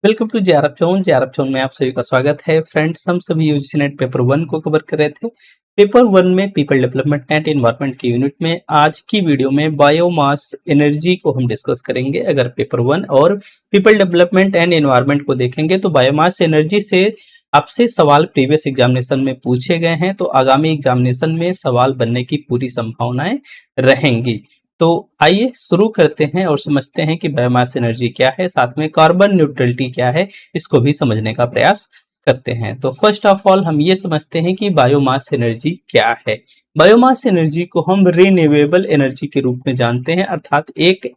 Welcome to JRF zone. JRF zone में आप सभी का स्वागत है। फ्रेंड्स, हम सभी यूजीसी नेट पेपर 1 को कवर कर रहे थे। पेपर 1 में पीपल डेवलपमेंट नेट एनवायरनमेंट की यूनिट में आज की वीडियो में बायोमास एनर्जी को हम डिस्कस करेंगे। अगर पेपर 1 और पीपल डेवलपमेंट एंड एनवायरनमेंट को देखेंगे तो बायोमास एनर्जी से आपसे सवाल प्रीवियस एग्जामिनेशन में पूछे गए हैं, तो आगामी एग्जामिनेशन में सवाल बनने की पूरी संभावनाएं रहेंगी। तो आइए शुरू करते हैं और समझते हैं कि बायोमास एनर्जी क्या है, साथ में कार्बन न्यूट्रलिटी क्या है, इसको भी समझने का प्रयास करते हैं। तो फर्स्ट ऑफ ऑल हम ये समझते हैं कि बायोमास एनर्जी क्या है। बायोमास एनर्जी को हम रिन्यूएबल एनर्जी के रूप में जानते हैं, अर्थात एक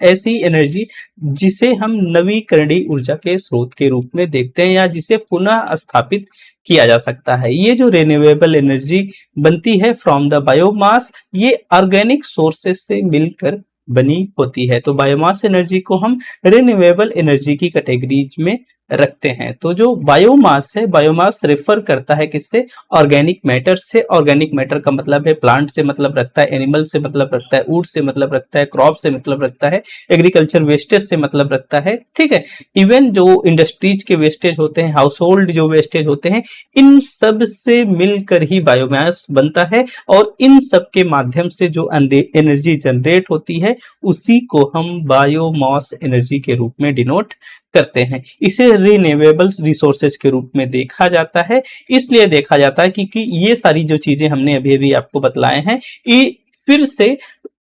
ऐसी एनर्जी जिसे हम नवीकरणीय ऊर्जा के स्रोत के रूप में देखते हैं या जिसे पुनः स्थापित किया जा सकता है। ये जो रिन्यूएबल एनर्जी बनती है फ्रॉम द बायोमास, ये ऑर्गेनिक सोर्सेस से मिलकर बनी होती है। तो बायोमास एनर्जी को हम रिन्यूएबल एनर्जी की कैटेगरीज में रखते हैं। तो जो बायोमास है, बायोमास रेफर करता है किससे? ऑर्गेनिक मैटर से। ऑर्गेनिक मैटर का मतलब है प्लांट से मतलब रखता है, एनिमल से मतलब रखता है, वुड से मतलब रखता है, क्रॉप से मतलब रखता है, एग्रीकल्चर वेस्टेज से मतलब रखता है। ठीक है, इवन जो इंडस्ट्रीज के वेस्टेज होते हैं, हाउस होल्ड जो वेस्टेज होते हैं, इन सब से मिलकर ही बायोमास बनता है और इन सब के माध्यम से जो एनर्जी जनरेट होती है उसी को हम बायोमास एनर्जी के रूप में डिनोट करते हैं। इसे रिन्यूएबल रिसोर्सेज के रूप में देखा जाता है। इसलिए देखा जाता है क्योंकि ये सारी जो चीजें हमने अभी अभी आपको बतलाए हैं, ये फिर से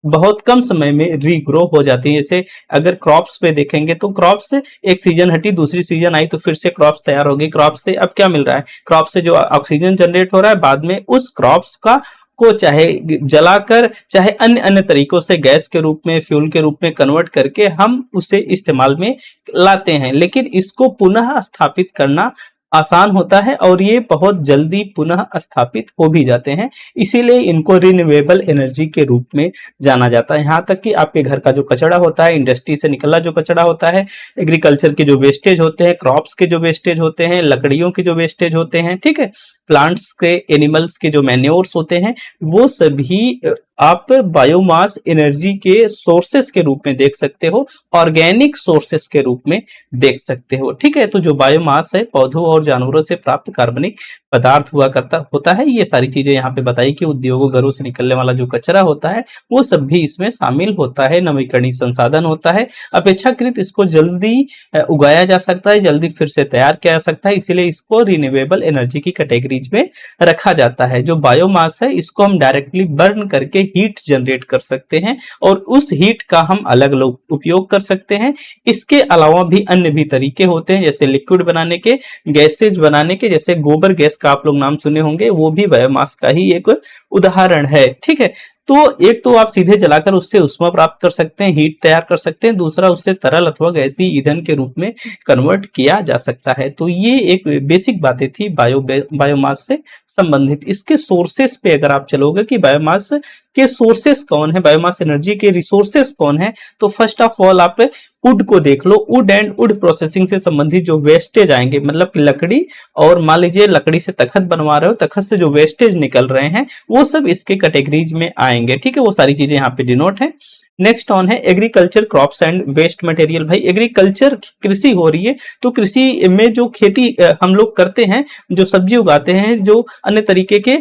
बहुत कम समय में रीग्रो हो जाती है। जैसे अगर क्रॉप्स पे देखेंगे तो क्रॉप्स एक सीजन हटी, दूसरी सीजन आई तो फिर से क्रॉप्स तैयार हो गई। क्रॉप से अब क्या मिल रहा है? क्रॉप से जो ऑक्सीजन जनरेट हो रहा है, बाद में उस क्रॉप्स का को चाहे जलाकर चाहे अन्य अन्य तरीकों से गैस के रूप में, फ्यूल के रूप में कन्वर्ट करके हम उसे इस्तेमाल में लाते हैं। लेकिन इसको पुनः स्थापित करना आसान होता है और ये बहुत जल्दी पुनः स्थापित हो भी जाते हैं, इसीलिए इनको रिन्यूएबल एनर्जी के रूप में जाना जाता है। यहाँ तक कि आपके घर का जो कचरा होता है, इंडस्ट्री से निकला जो कचरा होता है, एग्रीकल्चर के जो वेस्टेज होते हैं, क्रॉप्स के जो वेस्टेज होते हैं, लकड़ियों के जो वेस्टेज होते हैं, ठीक है, प्लांट्स के, एनिमल्स के जो मैन्योर्स होते हैं, वो सभी आप बायोमास एनर्जी के सोर्सेस के रूप में देख सकते हो, ऑर्गेनिक सोर्सेस के रूप में देख सकते हो। ठीक है, तो जो बायोमास है पौधों और जानवरों से प्राप्त कार्बनिक पदार्थ हुआ करता होता है। ये सारी चीजें यहाँ पे बताई कि उद्योगों, घरों से निकलने वाला जो कचरा होता है वो सब भी इसमें शामिल होता है। नवीकरणीय संसाधन होता है, अपेक्षाकृत इसको जल्दी उगाया जा सकता है, जल्दी फिर से तैयार किया जा सकता है, इसीलिए इसको रिन्यूएबल एनर्जी की कैटेगरीज में रखा जाता है। जो बायोमास है इसको हम डायरेक्टली बर्न करके हीट जनरेट कर सकते हैं और उस हीट का हम अलग अलग उपयोग कर सकते हैं। इसके अलावा भी अन्य भी तरीके होते हैं, जैसे लिक्विड बनाने के, गैसेज बनाने के, जैसे गोबर गैस का आप लोग नाम सुने होंगे, वो भी बायोमास का ही एक उदाहरण है। ठीक है, तो एक तो आप सीधे जलाकर उससे ऊष्मा प्राप्त कर सकते हैं, हीट तैयार कर सकते हैं, दूसरा उससे तरल अथवा गैसीय ईंधन के रूप में कन्वर्ट किया जा सकता है। तो ये एक बेसिक बातें थी बायोमास से संबंधित। इसके सोर्सेस पे अगर आप चलोगे कि बायोमास के सोर्सेस कौन है, बायोमास एनर्जी के रिसोर्सेस कौन है, तो फर्स्ट ऑफ ऑल आप वुड को देख लो। वुड एंड वुड प्रोसेसिंग से संबंधित जो वेस्टेज आएंगे, मतलब लकड़ी, और मान लीजिए लकड़ी से तखत बनवा रहे हो, तखत से जो वेस्टेज निकल रहे हैं वो सब इसके कैटेगरीज में आएंगे। ठीक है, वो सारी चीजें यहाँ पे डिनोट है। नेक्स्ट ऑन है agriculture crops and waste material. भाई एग्रीकल्चर, कृषि हो रही है, तो कृषि में जो खेती हम लोग करते हैं, जो सब्जी उगाते हैं, जो अन्य तरीके के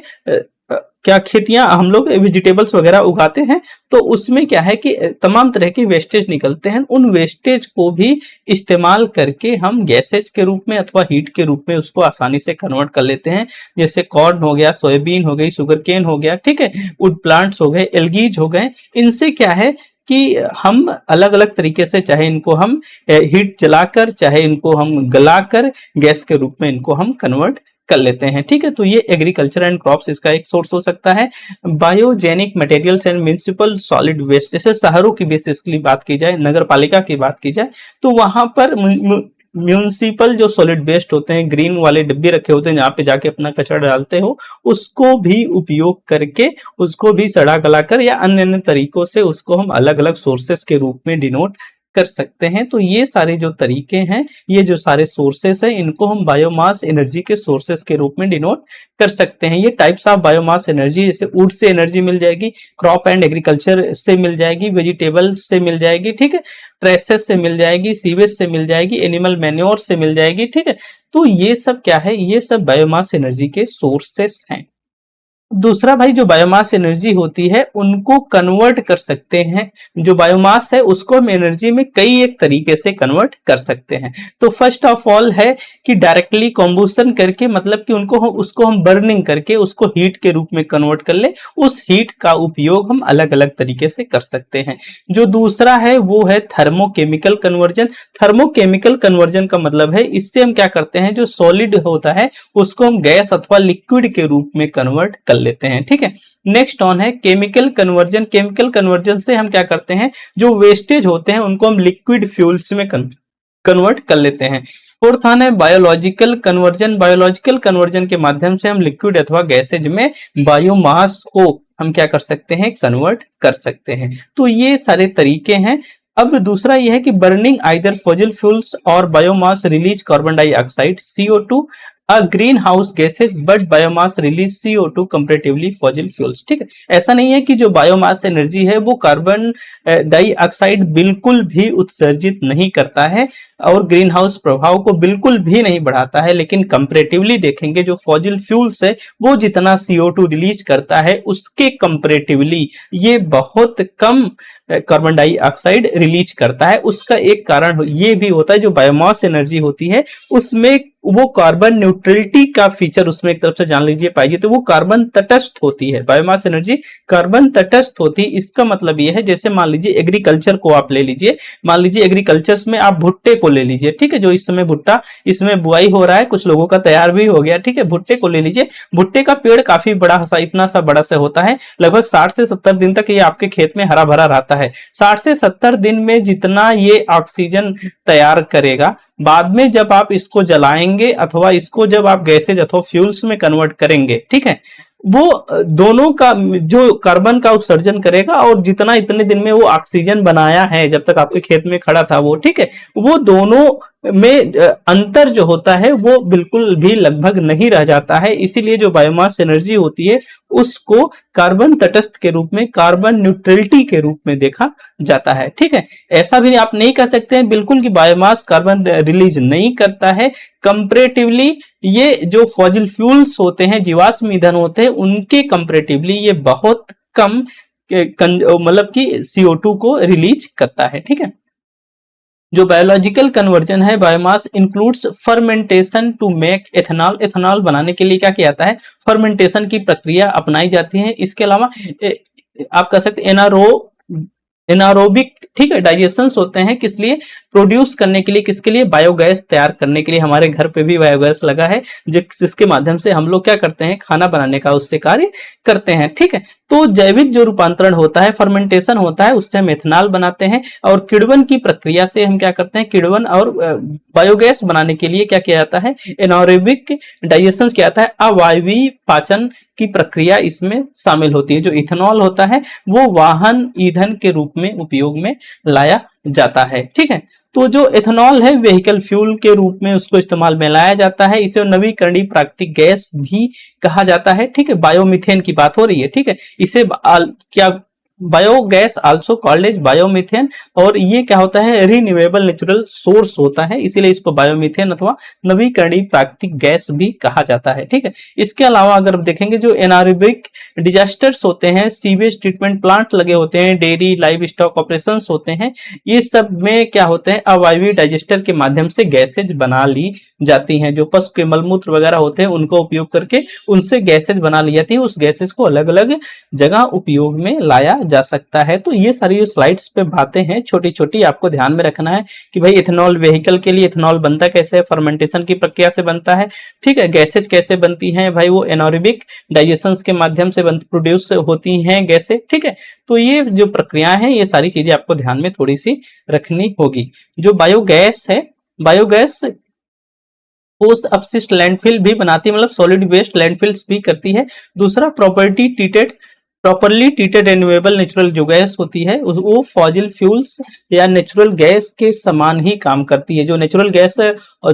क्या खेतियां हम लोग वेजिटेबल्स वगैरह उगाते हैं, तो उसमें क्या है कि तमाम तरह के वेस्टेज निकलते हैं। उन वेस्टेज को भी इस्तेमाल करके हम गैसेज के रूप में अथवा हीट के रूप में उसको आसानी से कन्वर्ट कर लेते हैं। जैसे कॉर्न हो गया, सोयाबीन हो गई, शुगर केन हो गया, ठीक है, वुड प्लांट्स हो गए, एल्गीज हो गए। इनसे क्या है कि हम अलग अलग तरीके से, चाहे इनको हम हीट जलाकर, चाहे इनको हम गलाकर गैस के रूप में इनको हम कन्वर्ट कर लेते हैं। ठीक है, तो ये एग्रीकल्चर एंड क्रॉप्स इसका एक सोर्स हो सकता है। Biogenic materials and municipal solid waste, जैसे शहरों की बेसिकली बात की जाए, नगर पालिका की बात की जाए, तो वहां पर म्यूनिसिपल जो सॉलिड वेस्ट होते हैं, ग्रीन वाले डिब्बे रखे होते हैं जहाँ पे जाके अपना कचरा डालते हो, उसको भी उपयोग करके, उसको भी सड़ा गलाकर या अन्य अन्य तरीकों से उसको हम अलग अलग सोर्सेस के रूप में डिनोट कर सकते हैं। तो ये सारे जो तरीके हैं, ये जो सारे सोर्सेस हैं, इनको हम बायोमास एनर्जी के सोर्सेस के रूप में डिनोट कर सकते हैं। ये टाइप्स ऑफ बायोमास एनर्जी, जैसे वुड से एनर्जी मिल जाएगी, क्रॉप एंड एग्रीकल्चर से मिल जाएगी, वेजिटेबल से मिल जाएगी, ठीक है, ट्रेसेस से मिल जाएगी, सीवेज से मिल जाएगी, एनिमल मैन्योर से मिल जाएगी, ठीक है। तो ये सब क्या है, ये सब बायोमास एनर्जी के सोर्सेस हैं। दूसरा भाई, जो बायोमास एनर्जी होती है उनको कन्वर्ट कर सकते हैं। जो बायोमास है उसको हम एनर्जी में कई एक तरीके से कन्वर्ट कर सकते हैं। तो फर्स्ट ऑफ ऑल है कि डायरेक्टली कॉम्बुशन करके, मतलब कि उसको हम बर्निंग करके उसको हीट के रूप में कन्वर्ट कर ले, उस हीट का उपयोग हम अलग अलग तरीके से कर सकते हैं। जो दूसरा है वो है थर्मोकेमिकल कन्वर्जन। थर्मोकेमिकल कन्वर्जन का मतलब है, इससे हम क्या करते हैं, जो सॉलिड होता है उसको हम गैस अथवा लिक्विड के रूप में कन्वर्ट कर लेते हैं, ठीक है। नेक्स्ट ऑन है केमिकल कन्वर्जन। केमिकल कन्वर्जन से हम क्या करते हैं, जो वेस्टेज होते हैं उनको हम लिक्विड फ्यूल्स में कन्वर्ट कर लेते हैं। फोर्थ ऑन है बायोलॉजिकल कन्वर्जन। बायोलॉजिकल कन्वर्जन के माध्यम से हम लिक्विड अथवा गैसेज में बायोमास को हम क्या कर सकते हैं, कन्वर्ट कर सकते हैं। तो ये सारे तरीके हैं। अब दूसरा यह है कि बर्निंग आइदर फॉसिल फ्यूल्स और biomass release carbon dioxide CO2 a green house gases but biomass release CO2 comparatively fossil fuels, ठीक है। ऐसा नहीं है कि जो बायोमास एनर्जी है वो कार्बन डाइऑक्साइड बिल्कुल भी उत्सर्जित नहीं करता है और ग्रीन हाउस प्रभाव को बिल्कुल भी नहीं बढ़ाता है, लेकिन कंपैरेटिवली देखेंगे जो फॉसिल फ्यूल्स है वो जितना CO2 रिलीज करता है उसके कंपैरेटिवली ये बहुत कम कार्बन डाइऑक्साइड रिलीज करता है। उसका एक कारण ये भी होता है, जो बायोमास एनर्जी होती है उसमें वो कार्बन न्यूट्रलिटी का फीचर उसमें एक तरफ से जान लीजिए पाएगी, तो वो कार्बन तटस्थ होती है। बायोमास एनर्जी कार्बन तटस्थ होती है। इसका मतलब ये है, जैसे मान लीजिए एग्रीकल्चर को आप ले लीजिए, मान लीजिए एग्रीकल्चर में आप भुट्टे को ले लीजिए, ठीक है, जो इस समय भुट्टा इसमें बुआई हो रहा है, कुछ लोगों का तैयार भी हो गया, ठीक है। भुट्टे को ले लीजिए, भुट्टे का पेड़ काफी बड़ा सा, इतना सा बड़ा सा होता है, लगभग 60 से 70 दिन तक ये आपके खेत में हरा भरा रहता है। 60 से 70 दिन में जितना ये ऑक्सीजन तैयार करेगा, बाद में जब आप इसको जलाएंगे अथवा इसको जब आप गैसेज अथवा फ्यूल्स में कन्वर्ट करेंगे, ठीक है, वो दोनों का जो कार्बन का उत्सर्जन करेगा और जितना इतने दिन में वो ऑक्सीजन बनाया है जब तक आपके खेत में खड़ा था वो, ठीक है, वो दोनों में अंतर जो होता है वो बिल्कुल भी लगभग नहीं रह जाता है। इसीलिए जो बायोमास एनर्जी होती है उसको कार्बन तटस्थ के रूप में, कार्बन न्यूट्रलिटी के रूप में देखा जाता है, ठीक है। ऐसा भी आप नहीं कह सकते हैं बिल्कुल कि बायोमास कार्बन रिलीज नहीं करता है। कंपैरेटिवली ये जो फॉसिल फ्यूल्स होते हैं, जीवाश्म ईंधन होते हैं, उनके कंपैरेटिवली ये बहुत कम मतलब कि CO2 को रिलीज करता है, ठीक है। जो बायोलॉजिकल कन्वर्जन है, biomass includes fermentation to make ethanol. Ethanol बनाने के लिए क्या किया जाता है, फर्मेंटेशन की प्रक्रिया अपनाई जाती है। इसके अलावा आप कह सकते एनारोबिक, ठीक है, डाइजेशंस होते हैं, किस लिए, प्रोड्यूस करने के लिए, किसके लिए, बायोगैस तैयार करने के लिए। हमारे घर पे भी बायोगैस लगा है जिसके माध्यम से हम लोग क्या करते हैं, खाना बनाने का उससे कार्य करते हैं, ठीक है। तो जैविक जो रूपांतरण होता है, फर्मेंटेशन होता है, उससे हम एथेनॉल बनाते हैं। और किण्वन की प्रक्रिया से हम क्या करते हैं, किण्वन और बायोगैस बनाने के लिए क्या किया जाता है, एनारोबिक डाइजेशन किया जाता है, अवायवीय पाचन की प्रक्रिया इसमें शामिल होती है। जो इथेनॉल होता है वो वाहन ईंधन के रूप में उपयोग में लाया जाता है, ठीक है। तो जो एथेनॉल है व्हीकल फ्यूल के रूप में उसको इस्तेमाल में लाया जाता है। इसे नवीकरणीय प्राकृतिक गैस भी कहा जाता है, ठीक है। बायोमीथेन की बात हो रही है, ठीक है। इसे क्या biogas also called as biomethane, और ये क्या होता है, रिन्यूएबल नेचुरल सोर्स होता है, इसीलिए इसको बायोमीथेन अथवा नवीकरणीय प्राकृतिक गैस भी कहा जाता है, ठीक है। इसके अलावा अगर देखेंगे जो एनारोबिक डिजास्टर्स होते हैं, सीवेज ट्रीटमेंट प्लांट लगे होते हैं, डेयरी लाइव स्टॉक ऑपरेशंस होते हैं, ये सब में क्या होते हैं, अवायवीय डाइजेस्टर के माध्यम से गैसेज बना ली जाती हैं। जो पशु के मलमूत्र वगैरह होते हैं उनको उपयोग करके उनसे गैसेज बना ली जाती है। उस गैसेज को अलग अलग जगह उपयोग में लाया जा सकता है। तो ये सारी जो स्लाइड्स पे बातें हैं छोटी छोटी, आपको ध्यान में रखना है कि भाई इथेनॉल व्हीकल के लिए इथेनॉल बनता कैसे है, फर्मेंटेशन की प्रक्रिया से बनता है, ठीक है। गैसेज कैसे बनती हैं भाई, वो एनारोबिक डाइजेशन के माध्यम से प्रोड्यूस होती हैं गैसेज, ठीक है। तो ये जो प्रक्रियाएं हैं ये सारी चीजें आपको ध्यान में थोड़ी सी रखनी होगी। जो बायोगैस है, बायोगैस पोस्ट अपशिष्ट लैंडफिल भी बनाती है, मतलब सॉलिड वेस्ट लैंडफिल्स भी करती है। दूसरा property treated properly treated renewable natural जो गैस होती है वो फॉसिल फ्यूल्स या नेचुरल गैस के समान ही काम करती है। जो नेचुरल गैस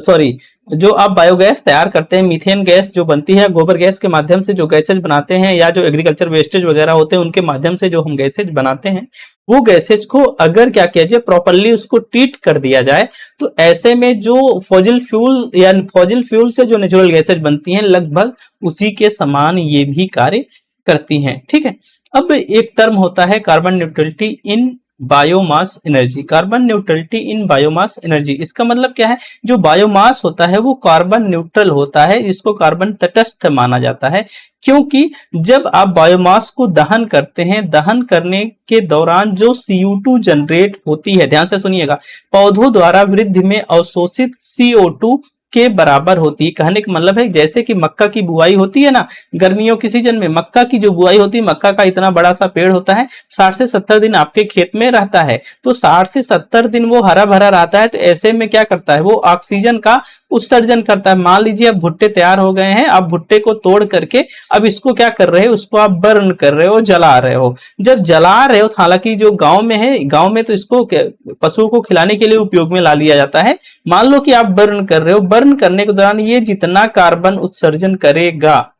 सॉरी जो आप बायोगैस तैयार करते हैं, मीथेन गैस जो बनती है गोबर गैस के माध्यम से, जो गैसेज बनाते हैं या जो एग्रीकल्चर वेस्टेज वगैरह होते हैं उनके माध्यम से जो हम गैसेज बनाते हैं, वो गैसेज को अगर क्या किया जाए प्रॉपरली उसको ट्रीट कर दिया जाए तो ऐसे में जो फॉसिल फ्यूल या फॉसिल फ्यूल से जो नेचुरल गैसेज बनती हैं लगभग उसी के समान ये भी कार्य करती हैं। ठीक है, अब एक टर्म होता है कार्बन न्यूट्रलिटी इन बायोमास एनर्जी। कार्बन न्यूट्रलिटी इन बायोमास एनर्जी, इसका मतलब क्या है? जो बायोमास होता है वो कार्बन न्यूट्रल होता है, इसको कार्बन तटस्थ माना जाता है, क्योंकि जब आप बायोमास को दहन करते हैं, दहन करने के दौरान जो CO2 जनरेट होती है, ध्यान से सुनिएगा, पौधों द्वारा वृद्धि में अवशोषित CO2 के बराबर होती है। कहने का मतलब है जैसे कि मक्का की बुआई होती है ना, गर्मियों के सीजन में मक्का की जो बुआई होती है, मक्का का इतना बड़ा सा पेड़ होता है, 60 से 70 दिन आपके खेत में रहता है, तो 60 से 70 दिन वो हरा भरा रहता है, तो ऐसे में क्या करता है वो ऑक्सीजन का उत्सर्जन करता है। मान लीजिए अब भुट्टे तैयार हो गए हैं, आप भुट्टे को तोड़ करके अब इसको क्या कर रहे हो, उसको आप बर्न कर रहे हो, जला रहे हो। जब जला रहे हो, हालांकि जो गांव में है, गांव में तो इसको पशुओं को खिलाने के लिए उपयोग में ला लिया जाता है। मान लो कि आप बर्न कर रहे हो, बर्न करने के दौरान ये जितना कार्बन उत्सर्जन करेगा,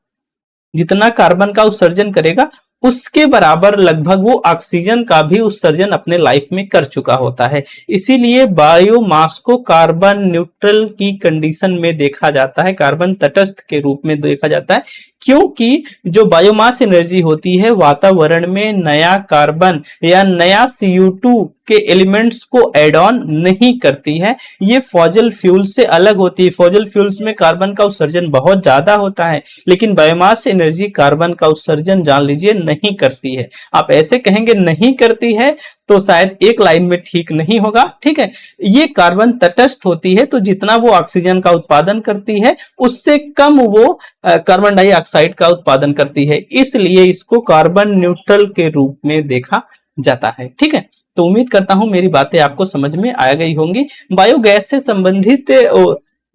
जितना कार्बन का उत्सर्जन करेगा उसके बराबर लगभग वो ऑक्सीजन का भी उत्सर्जन अपने लाइफ में कर चुका होता है। इसीलिए बायोमास को कार्बन न्यूट्रल की कंडीशन में देखा जाता है, कार्बन तटस्थ के रूप में देखा जाता है, क्योंकि जो बायोमास एनर्जी होती है वातावरण में नया कार्बन या नया CO2 के एलिमेंट्स को एड ऑन नहीं करती है। ये फॉसिल फ्यूल से अलग होती है। फॉसिल फ्यूल्स में कार्बन का उत्सर्जन बहुत ज्यादा होता है, लेकिन बायोमास एनर्जी कार्बन का उत्सर्जन जान लीजिए नहीं करती है। आप ऐसे कहेंगे नहीं करती है तो शायद एक लाइन में ठीक नहीं होगा। ठीक है, ये कार्बन तटस्थ होती है, तो जितना वो ऑक्सीजन का उत्पादन करती है उससे कम वो कार्बन डाइऑक्साइड का उत्पादन करती है, इसलिए इसको कार्बन न्यूट्रल के रूप में देखा जाता है। ठीक है, तो उम्मीद करता हूं मेरी बातें आपको समझ में आ गई होंगी। बायोगैस से संबंधित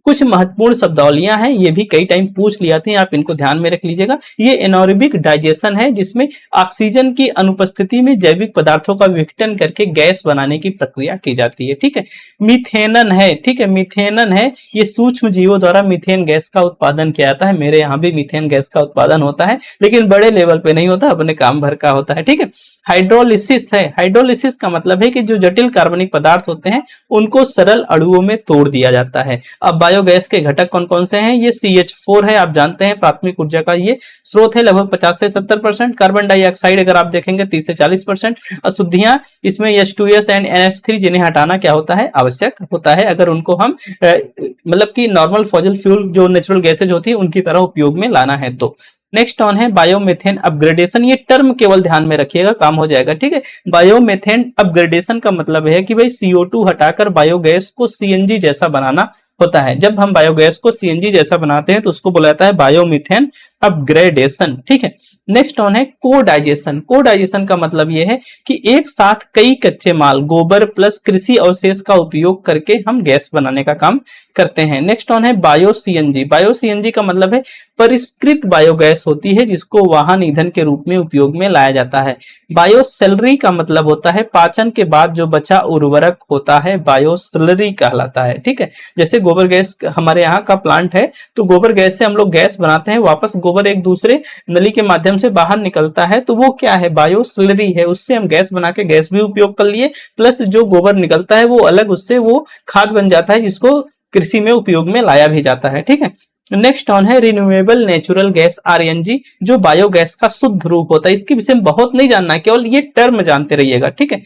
कुछ महत्वपूर्ण शब्दावलियां हैं, ये भी कई टाइम पूछ लिया थे, आप इनको ध्यान में रख लीजिएगा। ये एनारोबिक डाइजेशन है, जिसमें ऑक्सीजन की अनुपस्थिति में जैविक पदार्थों का विघटन करके गैस बनाने की प्रक्रिया की जाती है। ठीक है, मीथेनन है, ठीक है, मीथेनन है, ये सूक्ष्म जीवों द्वारा मीथेन गैस का उत्पादन किया जाता है। मेरे यहाँ भी मीथेन गैस का उत्पादन होता है, लेकिन बड़े लेवल पे नहीं होता, अपने काम भर का होता है। ठीक है, हाइड्रोलिसिस है, हाइड्रोलिसिस का मतलब है कि जो जटिल कार्बनिक पदार्थ होते हैं उनको सरल अणुओं में तोड़ दिया जाता है। अब बायोगैस के घटक कौन कौन से हैं? ये CH4 है, आप जानते हैं प्राथमिक ऊर्जा का ये स्रोत है, लगभग 50 से 70%। कार्बन डाइऑक्साइड अगर आप देखेंगे 30 से 40%। अशुद्धियां इसमें H2S एंड NH3, जिन्हें हटाना क्या होता है, आवश्यक होता है, अगर उनको हम मतलब कि नॉर्मल फॉसिल फ्यूल जो नेचुरल गैसेज होती है उनकी तरह उपयोग में लाना है तो। नेक्स्ट ऑन है बायोमेथेन अपग्रेडेशन, ये टर्म केवल ध्यान में रखिएगा, काम हो जाएगा। ठीक है, बायोमेथेन अपग्रेडेशन का मतलब है कि भाई CO2 हटाकर बायोगैस को CNG जैसा बनाना होता है। जब हम बायोगैस को CNG जैसा बनाते हैं तो उसको बोला जाता है बायोमीथेन अपग्रेडेशन। ठीक है, नेक्स्ट ऑन है कोडाइजेशन। कोडाइजेशन का मतलब यह है कि एक साथ कई कच्चे माल, गोबर प्लस कृषि अवशेष का उपयोग करके हम गैस बनाने का काम करते हैं। नेक्स्ट ऑन है बायो CNG। बायो CNG का मतलब है परिष्कृत बायोगैस होती है जिसको वाहन ईंधन के रूप में उपयोग में लाया जाता है। बायोसेलरी का मतलब होता है पाचन के बाद जो बचा उर्वरक होता है, बायोसेलरी कहलाता है। ठीक है, जैसे गोबर गैस हमारे यहाँ का प्लांट है, तो गोबर गैस से हम लोग गैस बनाते हैं, वापस गोबर एक दूसरे नली के माध्यम से बाहर निकलता है, तो वो क्या है, बायोसेलरी है। उससे हम गैस बना के गैस भी उपयोग कर लिए, प्लस जो गोबर निकलता है वो अलग उससे वो खाद बन जाता है जिसको कृषि में उपयोग में लाया भी जाता है। ठीक है, नेक्स्ट ऑन है रिन्यूएबल नेचुरल गैस RNG, जो बायोगैस का शुद्ध रूप होता है। इसके विषय में बहुत नहीं जानना है, केवल ये टर्म जानते रहिएगा। ठीक है,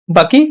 बाकी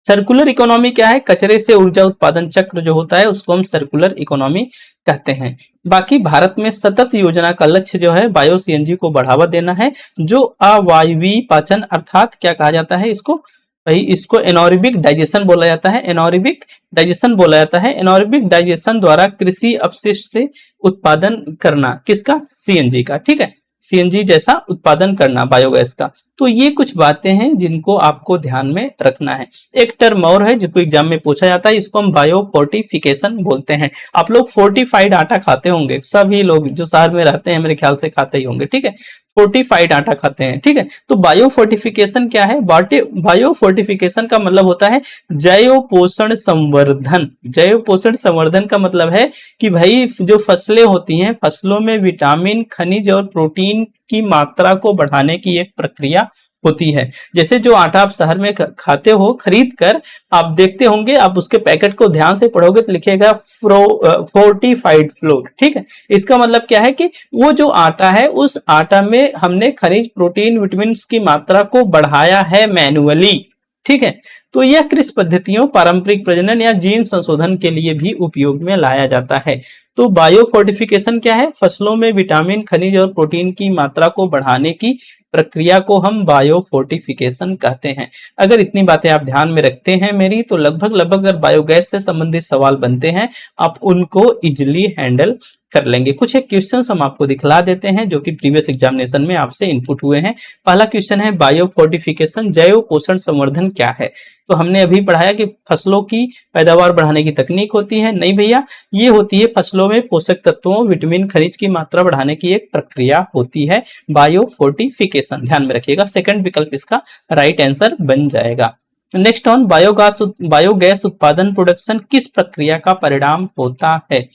सर्कुलर इकोनॉमी क्या है, कचरे से ऊर्जा उत्पादन चक्र जो होता है उसको हम सर्कुलर इकोनॉमी कहते हैं। बाकी भारत में सतत योजना का लक्ष्य जो है बायो CNG को बढ़ावा देना है, जो अवायवीय पाचन अर्थात क्या कहा जाता है इसको, भाई इसको एनारोबिक डाइजेशन बोला जाता है, एनारोबिक डाइजेशन बोला जाता है। एनारोबिक डाइजेशन द्वारा कृषि अपशिष्ट से उत्पादन करना, किसका, CNG का। ठीक है, CNG जैसा उत्पादन करना बायोगैस का। तो ये कुछ बातें हैं जिनको आपको ध्यान में रखना है। एक टर्म और है जिसको एग्जाम में पूछा जाता है, इसको हम बायो फोर्टिफिकेशन बोलते हैं। आप लोग फोर्टिफाइड आटा खाते होंगे, सभी लोग जो शहर में रहते हैं मेरे ख्याल से खाते ही होंगे, ठीक है, फोर्टिफाइड आटा खाते हैं, ठीक है। तो बायो फोर्टिफिकेशन क्या है? बायो फोर्टिफिकेशन का मतलब होता है जैव पोषण संवर्धन। जैव पोषण संवर्धन का मतलब है कि भाई जो फसलें होती हैं, फसलों में विटामिन, खनिज और प्रोटीन की मात्रा को बढ़ाने की एक प्रक्रिया होती है। जैसे जो आटा आप शहर में खाते हो खरीद कर, आप देखते होंगे, आप उसके पैकेट को ध्यान से पढ़ोगे तो लिखेगा फोर्टिफाइड फ्लोर, ठीक है। इसका मतलब क्या है कि वो जो आटा है, उस आटा में हमने खनिज, प्रोटीन, विटामिन की मात्रा को बढ़ाया है मैन्युअली, ठीक है। तो यह कृषि पद्धतियों, पारंपरिक प्रजनन या जीन संशोधन के लिए भी उपयोग में लाया जाता है। तो बायो फोर्टिफिकेशन क्या है? फसलों में विटामिन, खनिज और प्रोटीन की मात्रा को बढ़ाने की प्रक्रिया को हम बायो फोर्टिफिकेशन कहते हैं। अगर इतनी बातें आप ध्यान में रखते हैं मेरी, तो लगभग अगर बायोगैस से संबंधित सवाल बनते हैं, आप उनको इजिली हैंडल कर लेंगे। कुछ एक क्वेश्चंस हम आपको दिखला देते हैं जो कि प्रीवियस एग्जामिनेशन में आपसे इनपुट हुए हैं। पहला क्वेश्चन है, बायो फोर्टिफिकेशन जैव पोषण संवर्धन क्या है? तो हमने अभी पढ़ाया कि फसलों की पैदावार बढ़ाने की तकनीक होती है। नहीं भैया, ये होती है फसलों में पोषक तत्वों, विटामिन, खनिज की मात्रा बढ़ाने की एक प्रक्रिया होती है बायो फोर्टिफिकेशन। ध्यान में रखिएगा, सेकंड विकल्प इसका राइट आंसर बन जाएगा। नेक्स्ट ऑन, बायोगैस उत्पादन प्रोडक्शन किस प्रक्रिया का परिणाम होता है?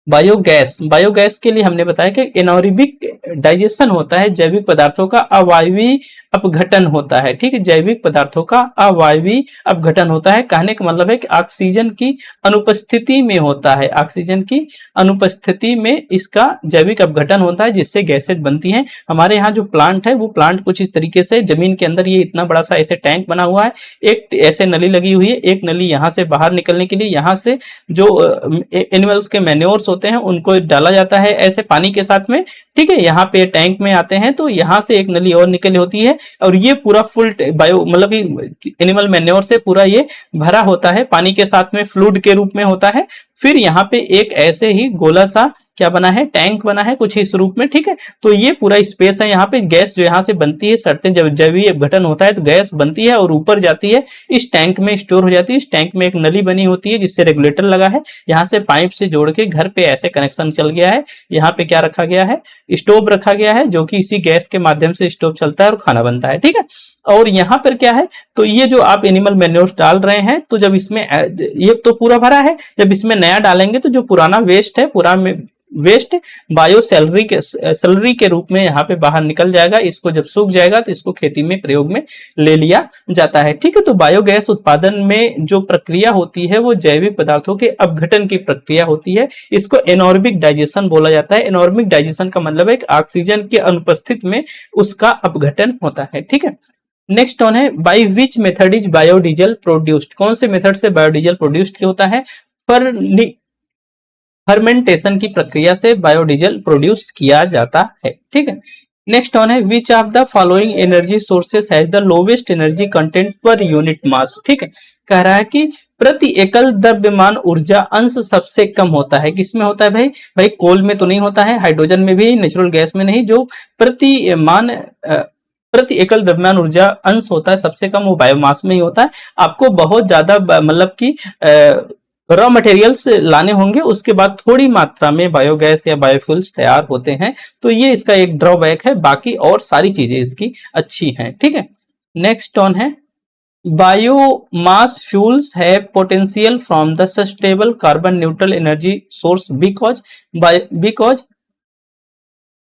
बायोगैस के लिए हमने बताया कि एनारोबिक डाइजेशन होता है, जैविक पदार्थों का अवायवीय अपघटन होता है, ठीक है। जैविक पदार्थों का अवायवीय अपघटन होता है, कहने का मतलब है कि ऑक्सीजन की अनुपस्थिति में होता है, ऑक्सीजन की अनुपस्थिति में इसका जैविक अपघटन होता है, जिससे गैसेज बनती हैं। हमारे यहाँ जो प्लांट है वो प्लांट कुछ इस तरीके से जमीन के अंदर, ये इतना बड़ा सा ऐसे टैंक बना हुआ है, एक ऐसे नली लगी हुई है, एक नली यहाँ से बाहर निकलने के लिए, यहाँ से जो एनिमल्स के मैन्योर्स होते हैं उनको डाला जाता है ऐसे पानी के साथ में, ठीक है। यहाँ पे टैंक में आते हैं तो यहाँ से एक नली और निकल होती है, और ये पूरा फुल बायो मतलब एनिमल मैन्योर से पूरा ये भरा होता है, पानी के साथ में फ्लूइड के रूप में होता है। फिर यहाँ पे एक ऐसे ही गोला सा क्या बना है, टैंक बना है कुछ इस रूप में, ठीक है। तो ये पूरा स्पेस है, यहाँ पे गैस जो यहाँ से बनती है, सड़ते जब जैविक अपघटन होता है तो गैस बनती है और ऊपर जाती है, इस टैंक में स्टोर हो जाती है। इस टैंक में एक नली बनी होती है जिससे रेगुलेटर लगा है, यहाँ से पाइप से जोड़ के घर पे ऐसे कनेक्शन चल गया है। यहाँ पे क्या रखा गया है, स्टोव रखा गया है, जो कि इसी गैस के माध्यम से स्टोव चलता है और खाना बनता है, ठीक है। और यहाँ पर क्या है, तो ये जो आप एनिमल मैन्योर डाल रहे हैं, तो जब इसमें ये तो पूरा भरा है, जब इसमें नया डालेंगे तो जो पुराना वेस्ट है, पूरा वेस्ट बायो सैलरी के रूप में यहाँ पे बाहर निकल जाएगा। इसको जब सूख जाएगा तो इसको खेती में प्रयोग में ले लिया जाता है, ठीक है। तो बायोगैस उत्पादन में जो प्रक्रिया होती है वो जैविक पदार्थों के अपघटन की प्रक्रिया होती है। इसको एनारोबिक डाइजेशन बोला जाता है। एनारोबिक डाइजेशन का मतलब है कि ऑक्सीजन के अनुपस्थिति में उसका अपघटन होता है, ठीक है। नेक्स्ट ऑन है, by which method is biodiesel produced? कौन से मेथड से बायोडीजल प्रोड्यूस्ड होता है? फर्मेंटेशन की प्रक्रिया से बायोडीजल प्रोड्यूस किया जाता है, ठीक है। नेक्स्ट ऑन है, which of the following energy sources has the lowest energy content per unit mass? ठीक है, कह रहा है कि प्रति एकल द्रव्यमान ऊर्जा अंश सबसे कम होता है। किसमें होता है भाई? भाई कोल में तो नहीं होता है, हाइड्रोजन में भी, नेचुरल गैस में नहीं। जो प्रति एकल द्रव्यमान ऊर्जा अंश होता है सबसे कम, वो बायोमास में ही होता है। आपको बहुत ज्यादा मतलब कि रॉ मटेरियल्स लाने होंगे, उसके बाद थोड़ी मात्रा में बायोगैस या बायोफ्यूल्स तैयार होते हैं। तो ये इसका एक ड्रॉबैक है, बाकी और सारी चीजें इसकी अच्छी हैं, ठीक है। नेक्स्ट ऑन है, बायोमास फ्यूल्स है potential from the sustainable carbon neutral energy source because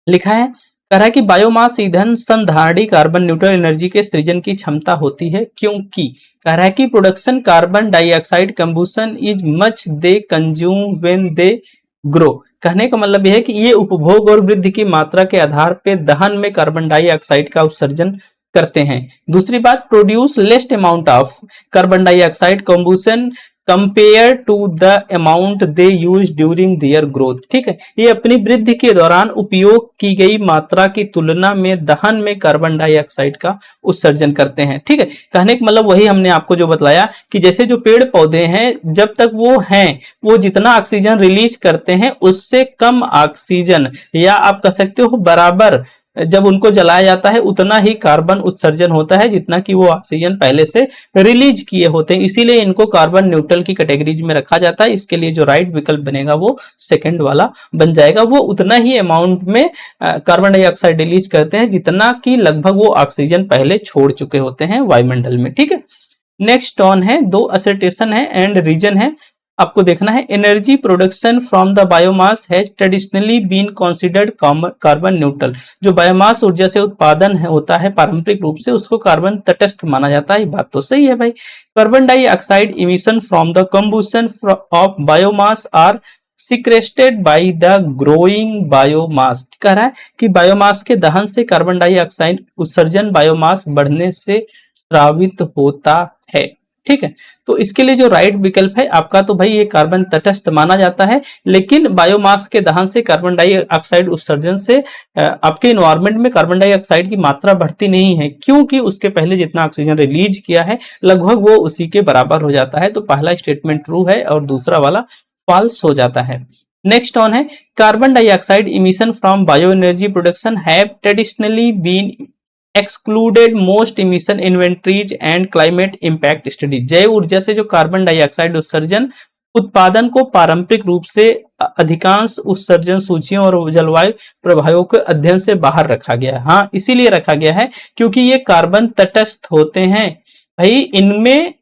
लिखा है, कह रहा है कि बायोमास ईंधन संधारणी कार्बन न्यूट्रल एनर्जी के सृजन की क्षमता होती है, क्योंकि कह रहा है कि production carbon dioxide combustion is much they consume when they grow. कहने का मतलब यह है कि ये उपभोग और वृद्धि की मात्रा के आधार पे दहन में कार्बन डाइऑक्साइड का उत्सर्जन करते हैं। दूसरी बात, produce least amount of carbon dioxide combustion compare to the amount they use during their growth. ठीक है, ये अपनी वृद्धि के दौरान उपयोग की गई मात्रा की तुलना में दहन में कार्बन डाइऑक्साइड का उत्सर्जन करते हैं। ठीक है, कहने का मतलब वही हमने आपको जो बतलाया कि जैसे जो पेड़ पौधे हैं, जब तक वो हैं, वो जितना ऑक्सीजन रिलीज करते हैं उससे कम ऑक्सीजन, या आप कह सकते हो बराबर जब उनको जलाया जाता है उतना ही कार्बन उत्सर्जन होता है जितना कि वो ऑक्सीजन पहले से रिलीज किए होते हैं, इसीलिए इनको कार्बन न्यूट्रल की कैटेगरी में रखा जाता है। इसके लिए जो राइट विकल्प बनेगा वो सेकंड वाला बन जाएगा। वो उतना ही अमाउंट में कार्बन डाइऑक्साइड रिलीज करते हैं जितना कि लगभग वो ऑक्सीजन पहले छोड़ चुके होते हैं वायुमंडल में, ठीक है। नेक्स्ट ऑन है, दो असर्टेशन है एंड रीजन है, आपको देखना है। Energy production from the biomass has traditionally been considered carbon neutral. जो बायोमास ऊर्जा से उत्पादन होता है पारंपरिक रूप से उसको कार्बन तटस्थ माना जाता है। ये बात तो सही है भाई। Carbon dioxide emission from the combustion of biomass are sequestered by the growing biomass. कह रहा है कि बायोमास के दहन से कार्बन डाइऑक्साइड उत्सर्जन बायोमास बढ़ने से स्रावित होता है, ठीक है। तो इसके लिए जो राइट विकल्प है आपका, तो भाई ये कार्बन तटस्थ माना जाता है, लेकिन बायोमास के दहन से कार्बन डाइऑक्साइड उत्सर्जन से आपके इन्वायरमेंट में कार्बन डाइऑक्साइड की मात्रा बढ़ती नहीं है, क्योंकि उसके पहले जितना ऑक्सीजन रिलीज किया है लगभग वो उसी के बराबर हो जाता है। तो पहला स्टेटमेंट ट्रू है और दूसरा वाला फॉल्स हो जाता है। नेक्स्ट ऑन है, carbon dioxide emission from bio energy production have traditionally been excluded most emission inventories and climate impact study. जैव ऊर्जा से जो कार्बन डाइऑक्साइड उत्सर्जन उत्पादन को पारंपरिक रूप से अधिकांश उत्सर्जन सूचियों और जलवायु प्रभावों के अध्ययन से बाहर रखा गया है। हाँ, इसीलिए रखा गया है क्योंकि ये कार्बन तटस्थ होते हैं भाई, इनमें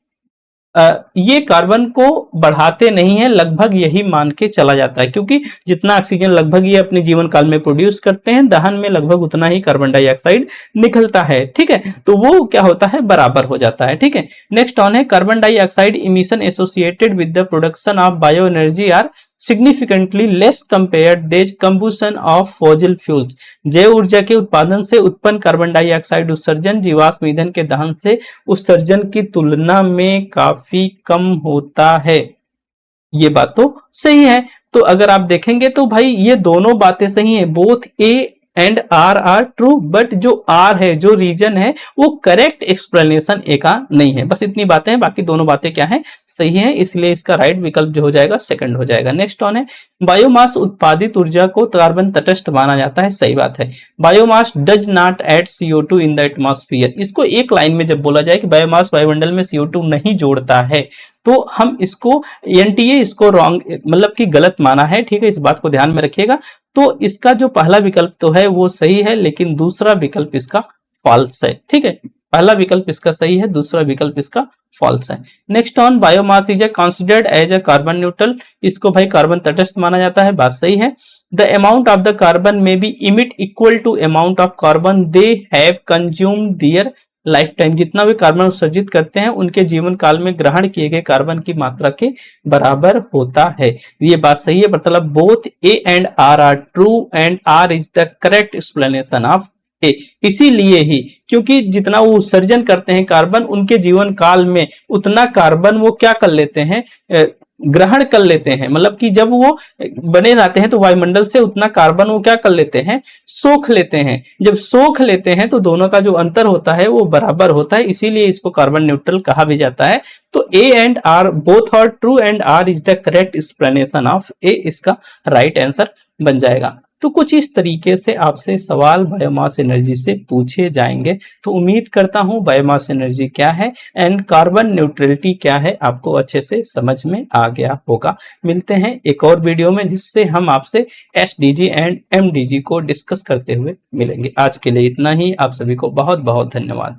ये कार्बन को बढ़ाते नहीं है, लगभग यही मान के चला जाता है, क्योंकि जितना ऑक्सीजन लगभग ये अपने जीवन काल में प्रोड्यूस करते हैं दहन में लगभग उतना ही कार्बन डाइऑक्साइड निकलता है, ठीक है। तो वो क्या होता है, बराबर हो जाता है, ठीक है। नेक्स्ट ऑन है, carbon dioxide emission associated with the production of bio energy are significantly less compared these combustion of fossil fuels. जैव ऊर्जा के उत्पादन से उत्पन्न कार्बन डाइऑक्साइड उत्सर्जन जीवाश्म ईंधन के दहन से उत्सर्जन की तुलना में काफी कम होता है। ये बात तो सही है। तो अगर आप देखेंगे तो भाई ये दोनों बातें सही है, both A and R true, but जो आर है, जो रीजन है, वो करेक्ट एक्सप्लेनेशन ए का नहीं है। बस इतनी बातें हैं, बाकी दोनों बातें क्या है, सही है, इसलिए इसका राइट विकल्प जो हो जाएगा सेकंड हो जाएगा। नेक्स्ट ऑन है, बायोमास उत्पादित ऊर्जा को कार्बन तटस्थ माना जाता है। सही बात है। Biomass does not add CO2 in the atmosphere. इसको एक लाइन में जब बोला जाए कि बायोमास वायुमंडल में CO2 नहीं जोड़ता है, तो हम इसको एनटीए इसको रॉन्ग मतलब कि गलत माना है, ठीक है। इस बात को ध्यान में रखिएगा। तो इसका जो पहला विकल्प तो है वो सही है, लेकिन दूसरा विकल्प इसका फॉल्स है, ठीक है। पहला विकल्प इसका सही है, दूसरा विकल्प इसका फॉल्स है। Next on, biomass is considered as a carbon neutral. इसको भाई कार्बन तटस्थ माना जाता है, बात सही है। The amount of the carbon may be emit equal to amount of carbon they have consumed their lifetime. जितना भी कार्बन उत्सर्जित करते हैं उनके जीवन काल में ग्रहण किए गए कार्बन की मात्रा के बराबर होता है। ये बात सही है, मतलब both A and R true and R is the correct explanation of A. इसीलिए ही, क्योंकि जितना वो उत्सर्जन करते हैं कार्बन, उनके जीवन काल में उतना कार्बन वो क्या कर लेते हैं, ग्रहण कर लेते हैं। मतलब कि जब वो बने रहते हैं तो वायुमंडल से उतना कार्बन वो क्या कर लेते हैं, सोख लेते हैं। जब सोख लेते हैं तो दोनों का जो अंतर होता है वो बराबर होता है, इसीलिए इसको कार्बन न्यूट्रल कहा भी जाता है। तो A and R both are true and R is the correct explanation of A, इसका राइट आंसर बन जाएगा। तो कुछ इस तरीके से आपसे सवाल बायोमास एनर्जी से पूछे जाएंगे। तो उम्मीद करता हूं बायोमास एनर्जी क्या है एंड कार्बन न्यूट्रलिटी क्या है आपको अच्छे से समझ में आ गया होगा। मिलते हैं एक और वीडियो में जिससे हम आपसे SDG एंड MDG को डिस्कस करते हुए मिलेंगे। आज के लिए इतना ही। आप सभी को बहुत बहुत धन्यवाद।